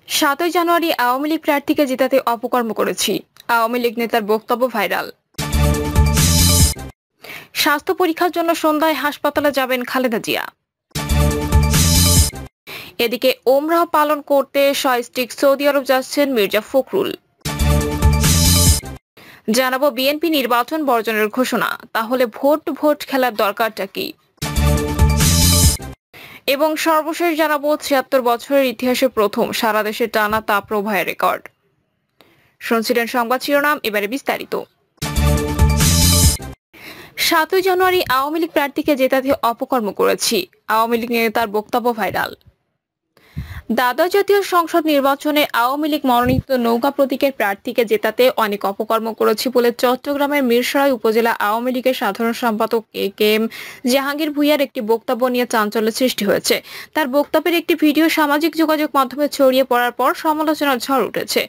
৭ই জানুয়ারি আওয়ামী লীগ প্রার্থীকে জেতাতে অপকর্ম করেছি, আওয়ামী লীগ নেতার বক্তব্য ভাইরাল। স্বাস্থ্য পরীক্ষার জন্য সন্ধ্যায় হাসপাতালে যাবেন খালেদা জিয়া। এদিকে ওমরাহ পালন করতে সস্ত্রীক সৌদি আরব যাচ্ছেন মির্জা ফখরুল। জানাবো বিএনপি নির্বাচন বর্জনের ঘোষণা, তাহলে ভোট খেলার দরকারটা কি? এবং সর্বশেষ জানাবো ৭৬ বছরের ইতিহাসে প্রথম সারা দেশে টানা তাপপ্রবাহের রেকর্ড। শুনছিলেন সংবাদ শিরোনাম, এবারে বিস্তারিত। ৭ই জানুয়ারি আওয়ামী লীগ প্রার্থীকে জেতাতে অপকর্ম করেছি, আওয়ামী লীগ নেতার বক্তব্য ভাইরাল। দ্বাদশ জাতীয় সংসদ নির্বাচনে আওয়ামী লীগ মনোনীত নৌকা প্রতীকের প্রার্থীকে জেতাতে অনেক অপকর্ম করেছি বলে চট্টগ্রামের মিরসরাই উপজেলা আওয়ামী লীগের সাধারণ সম্পাদক এ.কে.এম. জাহাঙ্গীর ভূঁইয়ার একটি বক্তব্য নিয়ে চাঞ্চল্যের সৃষ্টি হয়েছে। তার বক্তব্যের একটি ভিডিও সামাজিক যোগাযোগ মাধ্যমে ছড়িয়ে পড়ার পর সমালোচনার ঝড় উঠেছে।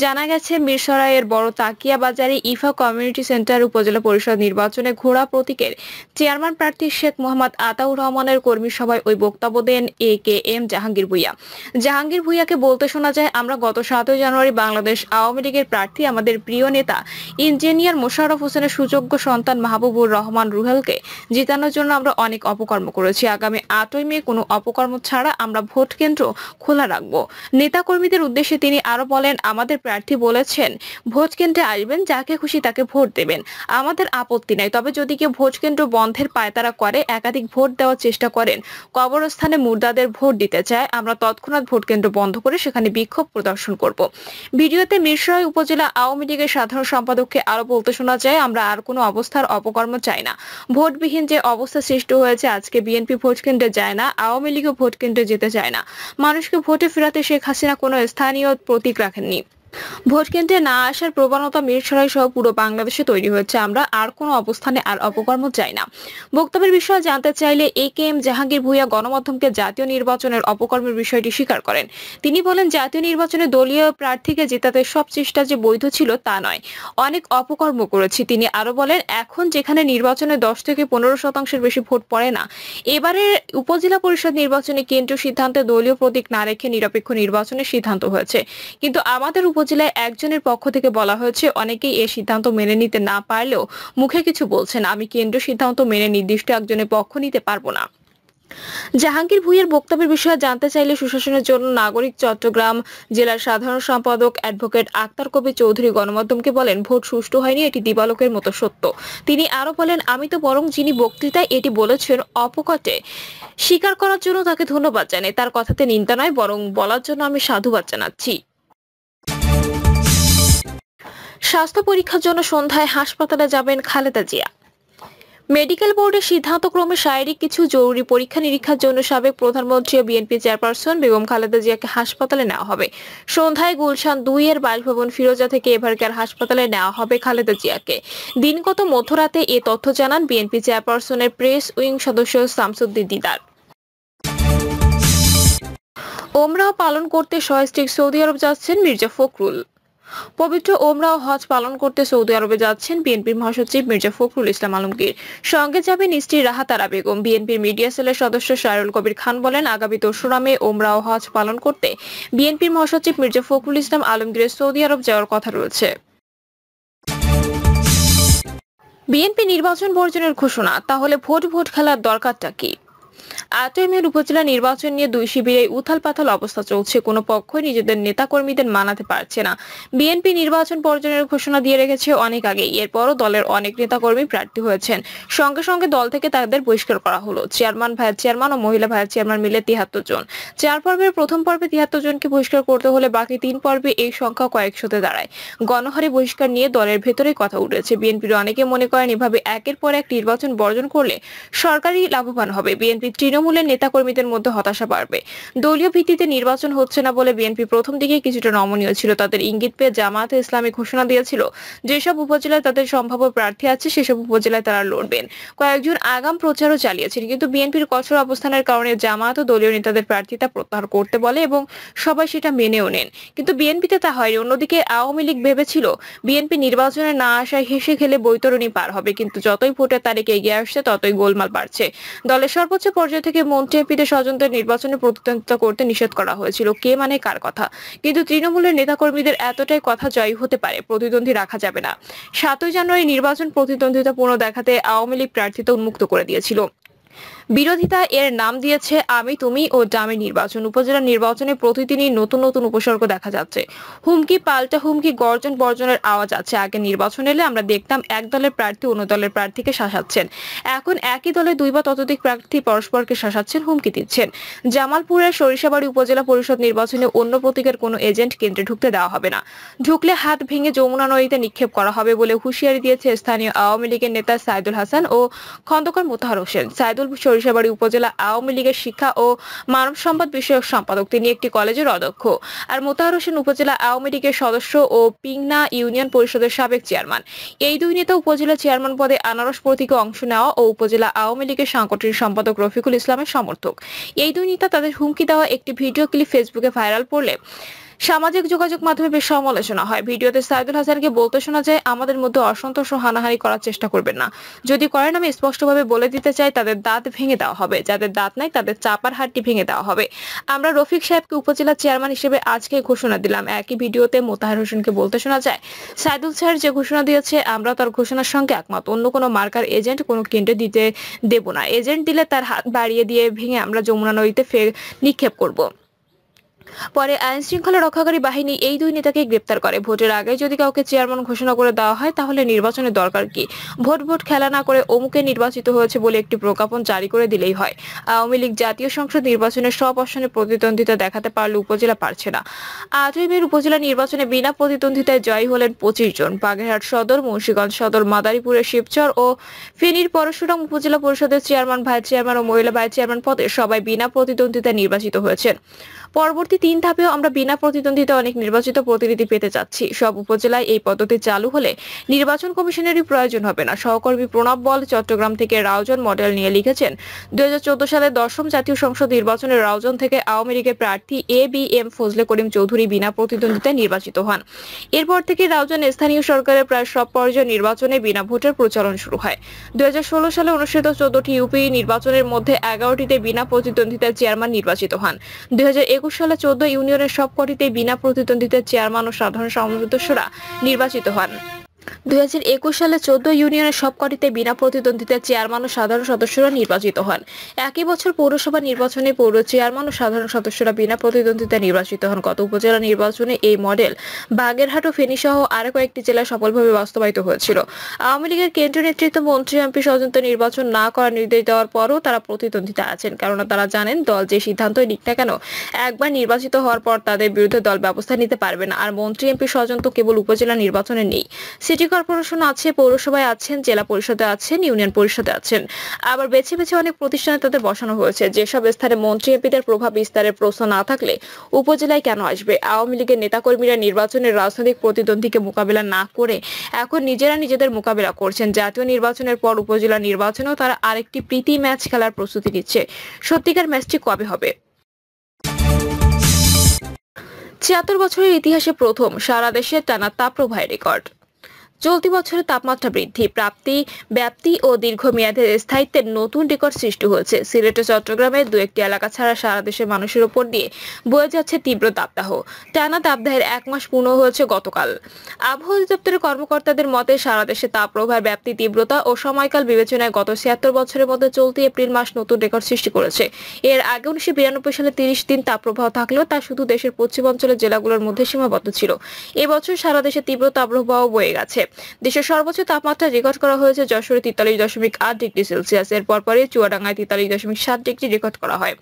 জানা গেছে, মিরসরাইয়ের বড় তাকিয়া বাজারে ইফা কমিউনিটি সেন্টার উপজেলা পরিষদ নির্বাচনে ঘোড়া প্রতীকের চেয়ারম্যান প্রার্থী শেখ মোহাম্মদ আতাউর রহমানের কর্মী সভায় ওই বক্তব্য দেন এ.কে.এম. জাহাঙ্গীর ভূঁইয়া। জাহাঙ্গীর ভূঁইয়াকে বলতে শোনা যায়, আমরা গত ৭ই জানুয়ারি বাংলাদেশ আওয়ামী লীগের প্রার্থী আমাদের প্রিয় নেতা ইঞ্জিনিয়ার মোশাররফ হোসেনের সুযোগ্য সন্তান মাহবুবুর রহমান রুহেলকে জিতানোর জন্য আমরা অনেক অপকর্ম করেছি। আগামী ৮ই মে কোনো অপকর্ম ছাড়া আমরা ভোট কেন্দ্র খোলা রাখব। নেতাকর্মীদের উদ্দেশ্যে তিনি আরো বলেন, আমাদের প্রার্থী বলেছেন ভোট কেন্দ্রে আসবেন, যাকে খুশি তাকে ভোট দেবেন, আমাদের আপত্তি নাই। তবে যদি কেউ ভোট কেন্দ্র বন্ধের পায়তারা করে, একাধিক ভোট দেওয়ার চেষ্টা করেন, কবরস্থানে মুর্দাদের ভোট দিতে চায়, আমরা তৎক্ষণাৎ ভোট কেন্দ্র বন্ধ করে সেখানে বিক্ষোভ প্রদর্শন করব। ভিডিওতে মিরসরাই উপজেলা আওয়ামী লীগের সাধারণ সম্পাদককে আরো বলতে শোনা যায়, আমরা আর কোনো অবস্থার অপকর্ম চাই না। ভোটবিহীন যে অবস্থা সৃষ্টি হয়েছে, আজকে বিএনপি ভোট কেন্দ্রে যায় না, আওয়ামী লীগও ভোট কেন্দ্রে যেতে চায় না। মানুষকে ভোটে ফেরাতে শেখ হাসিনা কোনো স্থানীয় প্রতীক রাখেননি। ভোট কেন্দ্রে না আসার প্রবণতা মিরসরাই সহ পুরো বাংলাদেশে তৈরি হচ্ছে। আমরা আর কোনো অবস্থানে আর অপকর্ম চাই না। বক্তব্যের বিষয়ে জানতে চাইলে এ.কে.এম. জাহাঙ্গীর ভূঁইয়া গণমাধ্যমকে জাতীয় নির্বাচনের অপকর্মের বিষয়টি স্বীকার করেন। তিনি বলেন, জাতীয় নির্বাচনে দলীয় প্রার্থীকে জেতাতে সব চেষ্টা যে বৈধ ছিল তা নয়, অনেক অপকর্ম করেছি। তিনি আরো বলেন, এখন যেখানে নির্বাচনে ১০ থেকে ১৫% বেশি ভোট পড়ে না, এবারে উপজেলা পরিষদ নির্বাচনে কেন্দ্রীয় সিদ্ধান্তে দলীয় প্রতীক না রেখে নিরপেক্ষ নির্বাচনের সিদ্ধান্ত হয়েছে। কিন্তু আমাদের উপজেলায় একজনের পক্ষ থেকে বলা হয়েছে, অনেকেই এই সিদ্ধান্ত মেনে নিতে না পারলেও মুখে কিছু বলছেন। আমি কেন্দ্রীয় সিদ্ধান্ত মেনে নির্দিষ্ট একজনের পক্ষ নিতে পারবো না। জাহাঙ্গীর ভূঁইয়ার বক্তব্যের বিষয়ে জানতে চাইলে সুশাসনের জন্য নাগরিক চট্টগ্রাম জেলার সাধারণ সম্পাদক অ্যাডভোকেট আক্তার কবীর চৌধুরী গণমাধ্যমকে বলেন, ভোট সুষ্ঠু হয়নি, এটি দিবালোকের মতো সত্য। তিনি আরো বলেন, আমি তো বরং যিনি বক্তৃতায় এটি বলেছেন অপকটে স্বীকার করার জন্য তাকে ধন্যবাদ জানাই। তার কথাতে নিন্দা নয়, বরং বলার জন্য আমি সাধুবাদ জানাচ্ছি। স্বাস্থ্য পরীক্ষার জন্য সন্ধ্যায় হাসপাতালে যাবেন খালেদা জিয়া। মেডিকেল বোর্ডের সিদ্ধান্তক্রমে শারীরিক কিছু জরুরি পরীক্ষা নিরীক্ষার জন্য সাবেক প্রধানমন্ত্রী ও বিএনপি চেয়ারপারসন বেগম খালেদা জিয়াকে হাসপাতালে নেওয়া হবে। সন্ধ্যায় গুলশান ২ এর বাসভবন ফিরোজা থেকে এভারকেয়ার হাসপাতালে নেওয়া হবে খালেদা জিয়াকে। দিনগত মধ্যরাতে এ তথ্য জানান বিএনপি চেয়ারপারসনের প্রেস উইং সদস্য শামসুদ্দিন দিদার। ওমরাহ পালন করতে সস্ত্রীক সৌদি আরব যাচ্ছেন মির্জা ফখরুল। পবিত্র ওমরাহ হজ পালন করতে সৌদি আরবে যাচ্ছেন বিএনপির মহাসচিব মির্জা ফখরুল ইসলাম আলমগীর। সঙ্গে যাবেন স্ত্রী রাহাত আরা বেগম। বিএনপির মিডিয়া সেলের সদস্য শায়রুল কবির খান বলেন, আগামী ২রা মে ওমরাহ হজ পালন করতে বিএনপির মহাসচিব মির্জা ফখরুল ইসলাম আলমগীরের সৌদি আরব যাওয়ার কথা রয়েছে। বিএনপি নির্বাচন বর্জনের ঘোষণা, তাহলে ভোট খেলার দরকারটা কি? ৮ই মে উপজেলা নির্বাচন নিয়ে দুই শিবিরে উথাল পাথাল অবস্থা চলছে। কোনো পক্ষই নিজেদের নেতাকর্মীদের মানাতে পারছে না। বিএনপি নির্বাচন বর্জনের ঘোষণা দিয়ে রেখেছে অনেক আগেই। এরপরও দলের অনেক নেতাকর্মী প্রার্থী হয়েছেন। সঙ্গে সঙ্গে দল থেকে তাদের বহিষ্কার করা হলো। চেয়ারম্যান, ভাইস চেয়ারম্যান ও মহিলা ভাইস চেয়ারম্যান মিলে ৭৩ জন। ৪ পর্বের প্রথম পর্বে ৭৩ জনকে বহিষ্কার করতে হলে বাকি ৩ পর্বে এই সংখ্যা কয়েকশোতে দাঁড়ায়। গণহারে বহিষ্কার নিয়ে দলের ভেতরেই কথা উঠেছে। বিএনপির অনেকে মনে করেন, এভাবে একের পর এক নির্বাচন বর্জন করলে সরকারই লাভবান হবে। বিএনপি তৃণমূলের নেতাকর্মীদের মধ্যে হতাশা বাড়বে। দলীয় ভিত্তিতে নির্বাচন হচ্ছে না বলে বিএনপি প্রথম দিকে কিছুটা নমনীয় ছিল। তাদের ইঙ্গিত পেয়ে জামায়াতে ইসলামী ঘোষণা দিয়েছিল, যেসব উপজেলায় তাদের সম্ভাব্য প্রার্থী আছে সেসব উপজেলায় তারা লড়বেন। কয়েকজন আগাম প্রচারও চালিয়েছেন, কিন্তু বিএনপির কঠোর অবস্থানের কারণে জামায়াত ও দলীয় নেতাদের প্রার্থিতা প্রত্যাহার করতে বলে এবং সবাই সেটা মেনেও নেন। কিন্তু বিএনপিতে তা হয়নি। অন্যদিকে আওয়ামী লীগ ভেবেছিল বিএনপি নির্বাচনে না আসায় হেসে খেলে বৈতরণী পার হবে, কিন্তু যতই ভোটের তারিখ এগিয়ে আসছে ততই গোলমাল বাড়ছে। দলের সর্বোচ্চ পর্যায়ে থেকে থেকে মন্ত্রী এমপিদের স্বজনদের নির্বাচনে প্রতিদ্বন্দ্বিতা করতে নিষেধ করা হয়েছিল। কে মানে কার কথা? কিন্তু তৃণমূলের নেতাকর্মীদের এতটাই কথা জয়ী হতে পারে, প্রতিদ্বন্দ্বী রাখা যাবে না। 7ই জানুয়ারি নির্বাচন প্রতিদ্বন্দ্বিতাপূর্ণ দেখাতে আওয়ামী লীগ প্রার্থিতা উন্মুক্ত করে দিয়েছিল। বিরোধিতা এর নাম দিয়েছে আমি তুমি ও ডামি নির্বাচন। উপজেলা নির্বাচনে প্রতিদিনই নতুন নতুন উপসর্গ দেখা যাচ্ছে। হুমকি পাল্টা হুমকি, গর্জন বর্জনের আওয়াজ আছে। আগে নির্বাচন এলে আমরা দেখতাম এক দলের প্রার্থী অন্য দলের প্রার্থীকে শাসাচ্ছেন। এখন একই দলে দুই বা ততোধিক প্রার্থী পরস্পরকে শাসাচ্ছেন, হুমকি দিচ্ছেন। জামালপুরের সরিষাবাড়ি উপজেলা পরিষদ নির্বাচনে অন্য প্রতীকের কোনো এজেন্ট কেন্দ্রে ঢুকতে দেওয়া হবে না। ঢুকলে হাত ভেঙে যমুনা নদীতে নিক্ষেপ করা হবে বলে হুঁশিয়ারি দিয়েছে স্থানীয় আওয়ামী লীগের নেতা সাইদুল হাসান ও খন্দকার মোতাহার হোসেন। সাইদুল সরিষাবাড়ি উপজেলা আওয়ামী লীগের শিক্ষা ও মানব সম্পদ বিষয়ক সম্পাদক, তিনি একটি কলেজের অধ্যক্ষ। আর মোতাহার হোসেন উপজেলা আওয়ামী লীগের সদস্য ও পিংনা ইউনিয়ন পরিষদের সাবেক চেয়ারম্যান। এই দুই নেতা উপজেলা চেয়ারম্যান পদে আনারস প্রতীকে অংশ নেওয়া ও উপজেলা আওয়ামী লীগের সাংগঠনিক সম্পাদক রফিকুল ইসলামের সমর্থক। এই দুই নেতা তাদের হুমকি দেওয়া একটি ভিডিও ক্লিপ ফেসবুকে ভাইরাল পড়লে সামাজিক যোগাযোগ মাধ্যমে বেশ সমালোচনা হয়। ভিডিওতে সাইদুল হাসানকে বলতে শোনা যায়, আমাদের মধ্যে অসন্তোষ ও হানাহানি করার চেষ্টা করবেন না। যদি করেন আমি স্পষ্টভাবে বলে দিতে চাই, তাদের দাঁত ভেঙে দেওয়া হবে। যাদের দাঁত নাই তাদের চাপার হাড়টি ভেঙে দেওয়া হবে। আমরা রফিক সাহেবকে উপজেলা চেয়ারম্যান হিসেবে আজকে ঘোষণা দিলাম। একই ভিডিওতে মোতাহার হোসেনকে বলতে শোনা যায়, সাইদুল স্যার যে ঘোষণা দিয়েছে আমরা তার ঘোষণার সঙ্গে একমত। অন্য কোনো মার্কার এজেন্ট কোনো কেন্দ্রে দিতে দেব না। এজেন্ট দিলে তার হাত বাড়িয়ে দিয়ে ভেঙে আমরা যমুনা নদীতে নিক্ষেপ করব। পরে আইন শৃঙ্খলা রক্ষাকারী বাহিনী এই দুই নেতাকে গ্রেপ্তার করে। ভোটের আগে যদি কাউকে চেয়ারম্যান ঘোষণা করে দেওয়া হয় তাহলে নির্বাচনের দরকার কি? ভোট খেলা না করে অমুকে নির্বাচিত হয়েছে বলে একটি প্রজ্ঞাপন জারি করে দিলেই হয়। আওয়ামী লীগ জাতীয় সংসদ নির্বাচনের সব আসনে প্রতিদ্বন্দ্বিতা দেখাতে পারলে উপজেলা পারছে না। 8ই মে উপজেলা নির্বাচনে বিনা প্রতিদ্বন্দ্বিতায় জয়ী হলেন 25 জন। বাগেরহাট সদর, মুন্সিগঞ্জ সদর, মাদারীপুরের শিবচর ও ফেনীর পরশুরাম উপজেলা পরিষদের চেয়ারম্যান, ভাইস চেয়ারম্যান ও মহিলা ভাইস চেয়ারম্যান পদে সবাই বিনা প্রতিদ্বন্দ্বিতায় নির্বাচিত হয়েছেন। পরবর্তী 3 ধাপেও আমরা বিনা প্রতিদ্বন্দ্বিতা অনেক নির্বাচিত প্রতিনিধি পেতে যাচ্ছি। সব উপজেলায় এই পদ্ধতি চালু হলে নির্বাচন কমিশনেরই প্রয়োজন হবে না। সহকর্মী প্রণব বল চট্টগ্রাম থেকে রাউজান মডেল নিয়ে লিখেছেন, 2014 সালে 10ম জাতীয় সংসদ নির্বাচনে রাউজান থেকে আওয়ামী লীগের প্রার্থী ABM ফজলে করিম চৌধুরী বিনা প্রতিদ্বন্দ্বিতায় নির্বাচিত হন। এরপর থেকে রাউজান স্থানীয় সরকারের প্রায় সব পর্যায়ে নির্বাচনে বিনা ভোটের প্রচলন শুরু হয়। 2016 সালে অনুষ্ঠিত 14টি ইউপি নির্বাচনের মধ্যে 11টিতে বিনা প্রতিদ্বন্দ্বিতায় চেয়ারম্যান নির্বাচিত হন। 2021 সালে 14 ইউনিয়নের সবকটিতে বিনা প্রতিদ্বন্দ্বিতায় চেয়ারম্যান ও সাধারণ সদস্যরা নির্বাচিত হন। 2021 সালে 14 ইউনিয়নের সবকটিতে বিনা প্রতিদ্বন্দ্বিতায় চেয়ারম্যান ও সাধারণ সদস্যরা নির্বাচিত হন। একই বছর পৌরসভা নির্বাচনে পৌর চেয়ারম্যান ও সাধারণ সদস্যরা বিনা প্রতিদ্বন্দ্বিতায় নির্বাচিত হন। গত উপজেলা নির্বাচনে এই মডেল বাগেরহাট ও ফেনী সহ আরো কয়েকটি জেলায় সফলভাবে বাস্তবায়িত হয়েছিল। আওয়ামী লীগের কেন্দ্রীয় নেতৃত্ব মন্ত্রী এমপি স্বজনদের নির্বাচন না করার নির্দেশ দেওয়ার পরও তারা প্রতিদ্বন্দ্বিতা আছেন, কারণ তারা জানেন দল যে সিদ্ধান্তই নিক না কেন একবার নির্বাচিত হওয়ার পর তাদের বিরুদ্ধে দল ব্যবস্থা নিতে পারবে না। আর মন্ত্রী এমপি স্বজন তো কেবল উপজেলা নির্বাচনে নেই, সিটি কর্পোরেশন আছে, পৌরসভায় আছেন, জেলা পরিষদে আছেন, ইউনিয়ন পরিষদে আছেন। আবার বেছে বেছে অনেক প্রতিষ্ঠানে তাদের বসানো হয়েছে। যেসব স্থানে মন্ত্রী এমপিদের প্রভাব বিস্তারের প্রশ্ন না থাকলে উপজেলায় কেন আসবে? আওয়ামী লীগের নেতাকর্মীরা নির্বাচনের রাজনৈতিক প্রতিদ্বন্দ্বীকে মোকাবিলা না করে এখন নিজেরা নিজেদের মোকাবিলা করছেন। জাতীয় নির্বাচনের পর উপজেলা নির্বাচনেও তারা আরেকটি প্রীতি ম্যাচ খেলার প্রস্তুতি নিচ্ছে। সত্যিকার ম্যাচটি কবে হবে? 76 বছরের ইতিহাসে প্রথম সারা দেশে টানা তাপপ্রবাহের রেকর্ড। চলতি বছরে তাপমাত্রা বৃদ্ধি, ব্যাপ্তি ও দীর্ঘমেয়াদের স্থায়িত্বের নতুন রেকর্ড সৃষ্টি হয়েছে। সিলেট ও চট্টগ্রামের দু একটি এলাকা ছাড়া সারা দেশের মানুষের উপর দিয়ে বয়ে যাচ্ছে তীব্র তাপদাহ। টানা তাপদাহের 1 মাস পূর্ণ হয়েছে গতকাল। আবহাওয়া অধিদপ্তরের কর্মকর্তাদের মতে সারা দেশে তাপপ্রবাহের ব্যাপ্তি, তীব্রতা ও সময়কাল বিবেচনায় গত 76 বছরের মধ্যে চলতি এপ্রিল মাস নতুন রেকর্ড সৃষ্টি করেছে। এর আগে 1992 সালে 30 দিন তাপপ্রবাহ থাকলেও তা শুধু দেশের পশ্চিমাঞ্চলের জেলাগুলোর মধ্যে সীমাবদ্ধ ছিল। এবছর সারা দেশে তীব্র তাপপ্রবাহ বয়ে গেছে। দেশের সর্বোচ্চ তাপমাত্রা রেকর্ড করা হয়েছে যশোরে 43.8 ডিগ্রি সেলসিয়াস। এর পরপরই চুয়াডাঙ্গায় 43.7 ডিগ্রি রেকর্ড করা হয়।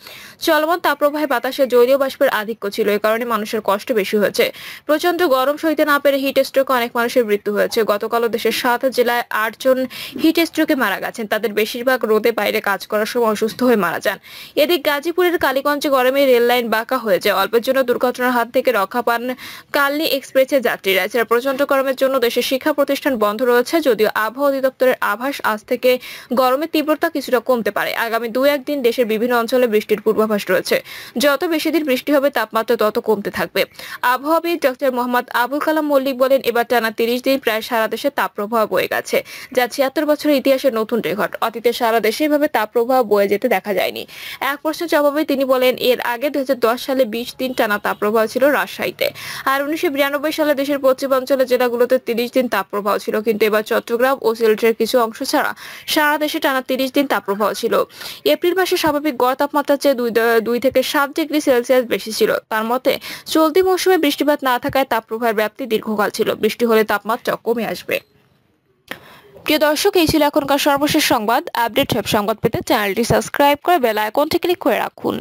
চলমান তাপপ্রবাহে বাতাসে জলীয় বাষ্পের আধিক্য ছিল, এ কারণে মানুষের কষ্ট বেশি হয়েছে। প্রচন্ড গরম সইতে না পেরে হিট স্ট্রোকে অনেক মানুষের মৃত্যু হয়েছে। গতকালও দেশের 7 জেলায় 8 জন হিট স্ট্রোকে মারা গেছেন। তাদের বেশিরভাগ রোদে বাইরে কাজ করার সময় অসুস্থ হয়ে মারা যান। এদিকে গাজীপুরের কালীগঞ্জে গরমে রেল লাইন বাঁকা হয়ে যায়। অল্পের জন্য দুর্ঘটনার হাত থেকে রক্ষা পান কালনী এক্সপ্রেসের যাত্রীরা। এছাড়া প্রচন্ড গরমের জন্য দেশের শিক্ষা প্রতিষ্ঠান বন্ধ রয়েছে, যদিও আবহাওয়া অধিদপ্তরের আভাস আজ থেকে গরমের তীব্রতা কিছুটা কমতে পারে। আগামী 2-1 দিন দেশের বিভিন্ন অঞ্চলে বৃষ্টির পূর্বাভাস রয়েছে। যত বেশি দিন বৃষ্টি হবে তাপমাত্রা তত কমতে থাকবে। আবহাওয়াবিদ ডক্টর মোহাম্মদ আবুল কালাম মল্লিক বলেন, এবার টানা 30 দিন প্রায় সারা দেশে তাপপ্রবাহ বয়ে গেছে, যা 76 বছরের ইতিহাসে নতুন রেকর্ড। অতীতে সারা দেশে এভাবে তাপপ্রবাহ বয়ে যেতে দেখা যায়নি। এক প্রশ্নের জবাবে তিনি বলেন, এর আগে 2010 সালে 20 দিন টানা তাপপ্রবাহ ছিল রাজশাহীতে, আর 1992 সালে দেশের পশ্চিমাঞ্চলের জেলাগুলোতে 30 দিন তাপপ্রবাহ ছিল। কিন্তু এবার চট্টগ্রাম ও সিলেটের কিছু অংশ ছাড়া সারা দেশে টানা 30 দিন তাপপ্রবাহ ছিল। এপ্রিল মাসে স্বাভাবিক গড় তাপমাত্রার চেয়ে 2 থেকে 7 ডিগ্রি সেলসিয়াস বেশি ছিল। তার মতে, চলতি মৌসুমে বৃষ্টিপাত না থাকায় তাপপ্রবাহের ব্যাপ্তি দীর্ঘকাল ছিল। বৃষ্টি হলে তাপমাত্রা কমে আসবে। প্রিয় দর্শক, এই ছিল এখনকার সর্বশেষ সংবাদ। আপডেট সব সংবাদ পেতে চ্যানেলটি সাবস্ক্রাইব করে বেল আইকনটি ক্লিক করে রাখুন।